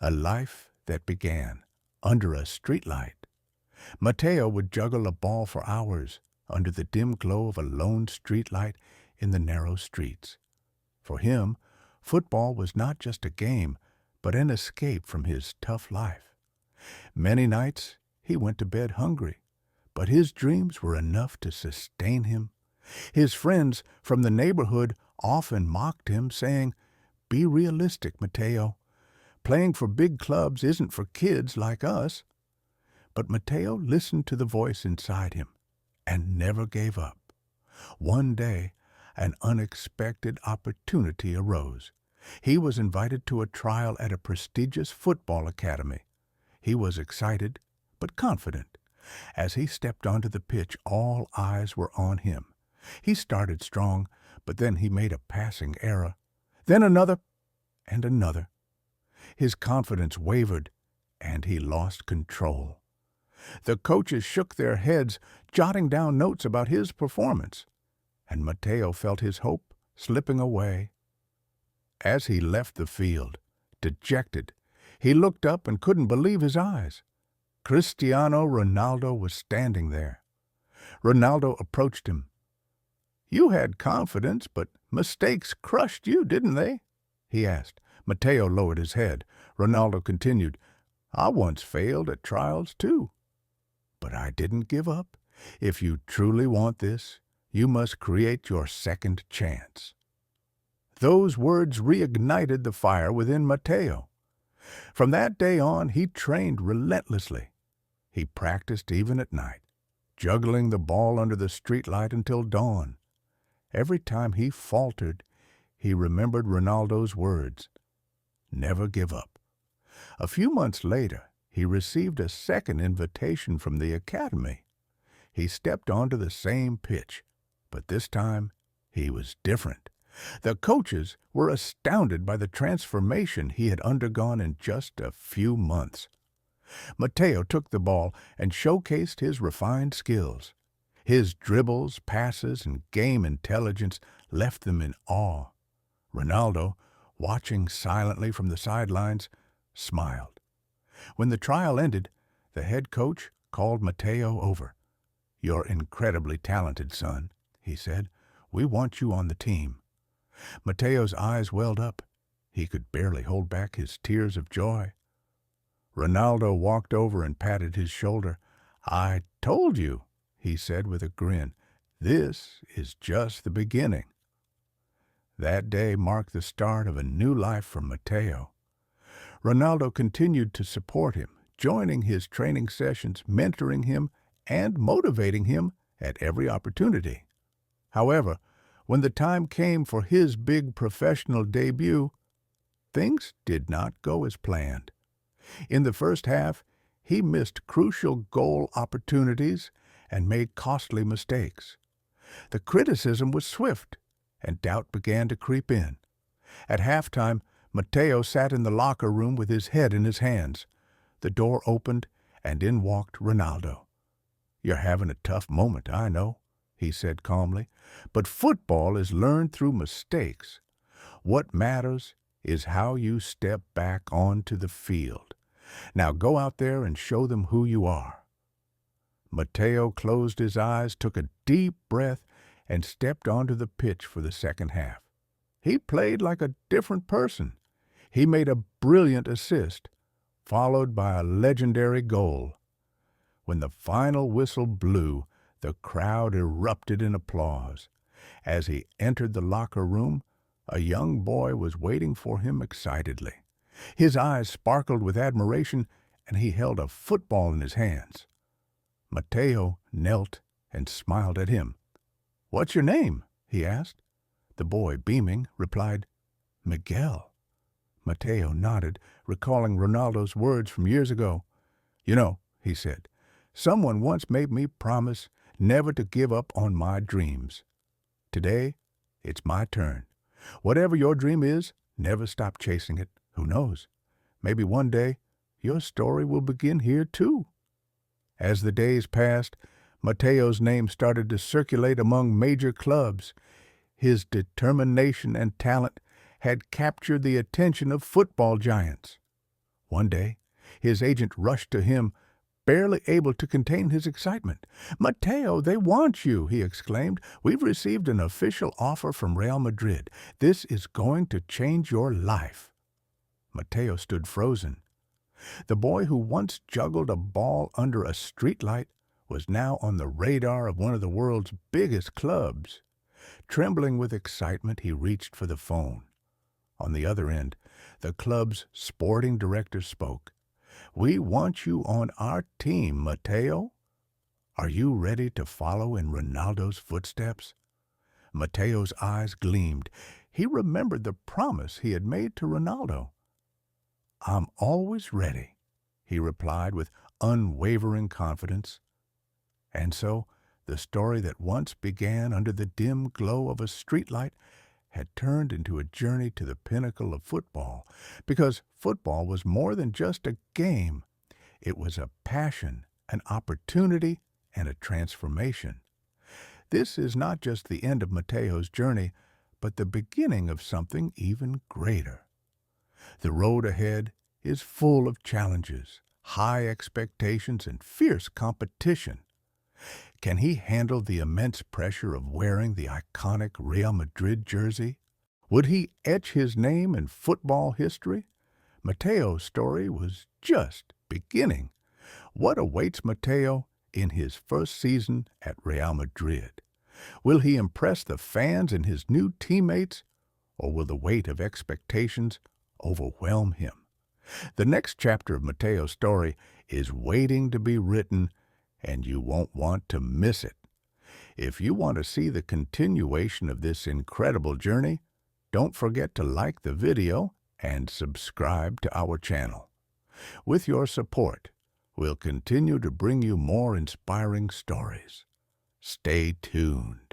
A life that began under a streetlight. Mateo would juggle a ball for hours under the dim glow of a lone streetlight in the narrow streets. For him, football was not just a game, but an escape from his tough life. Many nights he went to bed hungry, but his dreams were enough to sustain him. His friends from the neighborhood often mocked him, saying, "Be realistic, Mateo. Playing for big clubs isn't for kids like us." But Mateo listened to the voice inside him and never gave up. One day, an unexpected opportunity arose. He was invited to a trial at a prestigious football academy. He was excited, but confident. As he stepped onto the pitch, all eyes were on him. He started strong, but then he made a passing error. Then another, and another. His confidence wavered, and he lost control. The coaches shook their heads, jotting down notes about his performance, and Mateo felt his hope slipping away. As he left the field, dejected, he looked up and couldn't believe his eyes. Cristiano Ronaldo was standing there. Ronaldo approached him. "You had confidence, but mistakes crushed you, didn't they?" he asked. Mateo lowered his head. Ronaldo continued, "I once failed at trials too. But I didn't give up. If you truly want this, you must create your second chance." Those words reignited the fire within Mateo. From that day on, he trained relentlessly. He practiced even at night, juggling the ball under the streetlight until dawn. Every time he faltered, he remembered Ronaldo's words, "Never give up." A few months later, he received a second invitation from the academy. He stepped onto the same pitch, but this time he was different. The coaches were astounded by the transformation he had undergone in just a few months. Mateo took the ball and showcased his refined skills. His dribbles, passes, and game intelligence left them in awe. Ronaldo, watching silently from the sidelines, smiled. When the trial ended, the head coach called Mateo over. "You're incredibly talented, son," he said. "We want you on the team." Mateo's eyes welled up. He could barely hold back his tears of joy. Ronaldo walked over and patted his shoulder. "I told you," he said with a grin. "This is just the beginning." That day marked the start of a new life for Mateo. Ronaldo continued to support him, joining his training sessions, mentoring him, and motivating him at every opportunity. However, when the time came for his big professional debut, things did not go as planned. In the first half, he missed crucial goal opportunities and made costly mistakes. The criticism was swift, and doubt began to creep in. At halftime, Mateo sat in the locker room with his head in his hands. The door opened, and in walked Ronaldo. "You're having a tough moment, I know," he said calmly, "but football is learned through mistakes. What matters is how you step back onto the field. Now go out there and show them who you are." Mateo closed his eyes, took a deep breath, and stepped onto the pitch for the second half. He played like a different person. He made a brilliant assist, followed by a legendary goal. When the final whistle blew, the crowd erupted in applause. As he entered the locker room, a young boy was waiting for him excitedly. His eyes sparkled with admiration, and he held a football in his hands. Mateo knelt and smiled at him. "What's your name?" he asked. The boy, beaming, replied, "Miguel." Mateo nodded, recalling Ronaldo's words from years ago. "You know," he said, "someone once made me promise never to give up on my dreams. Today, it's my turn. Whatever your dream is, never stop chasing it. Who knows? Maybe one day your story will begin here too." As the days passed, Mateo's name started to circulate among major clubs. His determination and talent had captured the attention of football giants. One day, his agent rushed to him, barely able to contain his excitement. "Mateo, they want you," he exclaimed. "We've received an official offer from Real Madrid. This is going to change your life." Mateo stood frozen. The boy who once juggled a ball under a streetlight was now on the radar of one of the world's biggest clubs. Trembling with excitement, he reached for the phone. On the other end, the club's sporting director spoke. "We want you on our team, Mateo. Are you ready to follow in Ronaldo's footsteps?" Mateo's eyes gleamed. He remembered the promise he had made to Ronaldo. "I'm always ready," he replied with unwavering confidence. And so, the story that once began under the dim glow of a streetlight had turned into a journey to the pinnacle of football, because football was more than just a game. It was a passion, an opportunity, and a transformation. This is not just the end of Mateo's journey, but the beginning of something even greater. The road ahead is full of challenges, high expectations, and fierce competition. Can he handle the immense pressure of wearing the iconic Real Madrid jersey? Would he etch his name in football history? Mateo's story was just beginning. What awaits Mateo in his first season at Real Madrid? Will he impress the fans and his new teammates, or will the weight of expectations overwhelm him? The next chapter of Mateo's story is waiting to be written, and you won't want to miss it. If you want to see the continuation of this incredible journey, don't forget to like the video and subscribe to our channel. With your support, we'll continue to bring you more inspiring stories. Stay tuned.